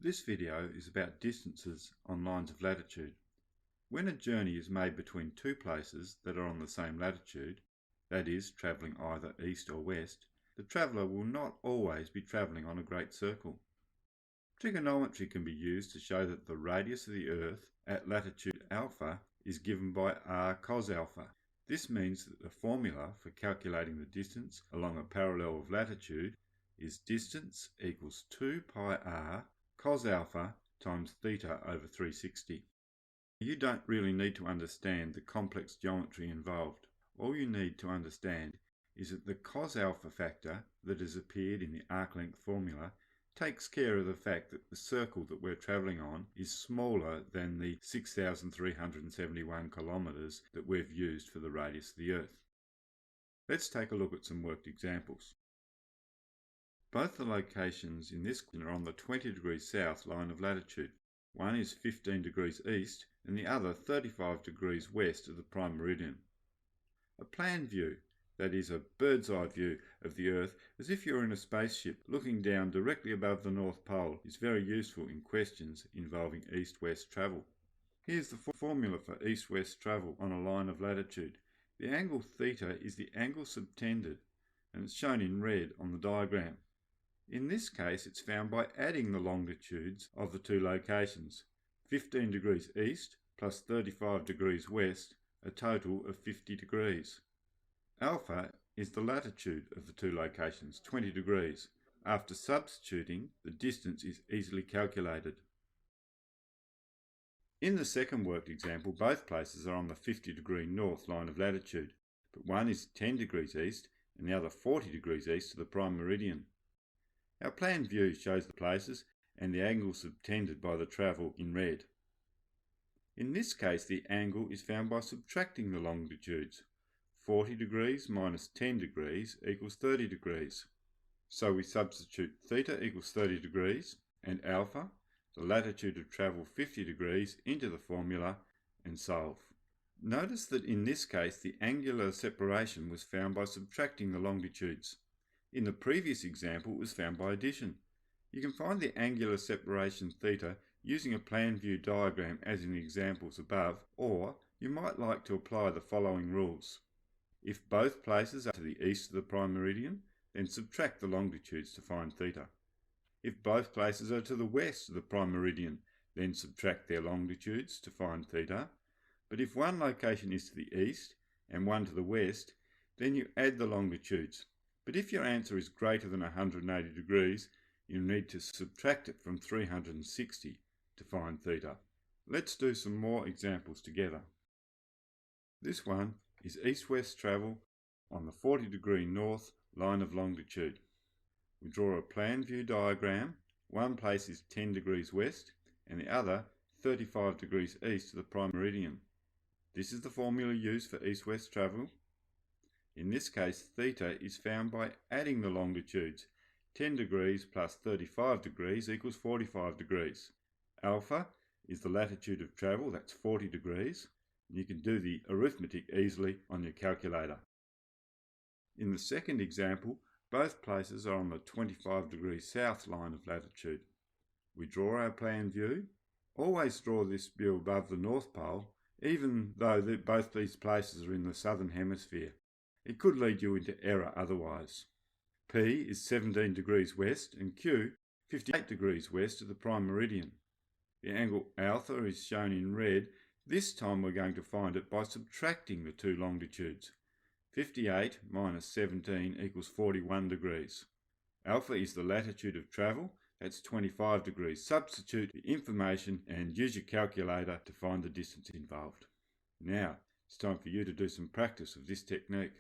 This video is about distances on lines of latitude. When a journey is made between two places that are on the same latitude, that is, travelling either east or west, the traveller will not always be travelling on a great circle. Trigonometry can be used to show that the radius of the Earth at latitude alpha is given by r cos alpha. This means that the formula for calculating the distance along a parallel of latitude is distance equals 2 pi r cos alpha times theta over 360. You don't really need to understand the complex geometry involved. All you need to understand is that the cos alpha factor that has appeared in the arc length formula takes care of the fact that the circle that we're travelling on is smaller than the 6,371 kilometres that we've used for the radius of the Earth. Let's take a look at some worked examples. Both the locations in this are on the 20 degrees south line of latitude. One is 15 degrees east and the other 35 degrees west of the prime meridian. A plan view, that is a bird's eye view of the Earth as if you're in a spaceship looking down directly above the North Pole, is very useful in questions involving east-west travel. Here's the formula for east-west travel on a line of latitude. The angle theta is the angle subtended and it's shown in red on the diagram. In this case, it's found by adding the longitudes of the two locations, 15 degrees east plus 35 degrees west, a total of 50 degrees. Alpha is the latitude of the two locations, 20 degrees. After substituting, the distance is easily calculated. In the second worked example, both places are on the 50 degree north line of latitude, but one is 10 degrees east and the other 40 degrees east of the prime meridian. Our plan view shows the places and the angle subtended by the travel in red. In this case, the angle is found by subtracting the longitudes. 40 degrees minus 10 degrees equals 30 degrees. So we substitute theta equals 30 degrees and alpha, the latitude of travel 50 degrees, into the formula and solve. Notice that in this case the angular separation was found by subtracting the longitudes. In the previous example, it was found by addition. You can find the angular separation theta using a plan view diagram as in the examples above, or you might like to apply the following rules. If both places are to the east of the prime meridian, then subtract the longitudes to find theta. If both places are to the west of the prime meridian, then subtract their longitudes to find theta. But if one location is to the east and one to the west, then you add the longitudes. But if your answer is greater than 180 degrees, you need to subtract it from 360 to find theta. Let's do some more examples together. This one is east-west travel on the 40 degree north line of longitude. We draw a plan view diagram. One place is 10 degrees west and the other 35 degrees east of the prime meridian. This is the formula used for east-west travel. In this case, theta is found by adding the longitudes. 10 degrees plus 35 degrees equals 45 degrees. Alpha is the latitude of travel, that's 40 degrees. You can do the arithmetic easily on your calculator. In the second example, both places are on the 25 degrees south line of latitude. We draw our plan view. Always draw this view above the North Pole, even though both these places are in the southern hemisphere. It could lead you into error otherwise. P is 17 degrees west and Q 58 degrees west of the prime meridian. The angle alpha is shown in red. This time we're going to find it by subtracting the two longitudes. 58 minus 17 equals 41 degrees. Alpha is the latitude of travel, that's 25 degrees. Substitute the information and use your calculator to find the distance involved. Now, it's time for you to do some practice of this technique.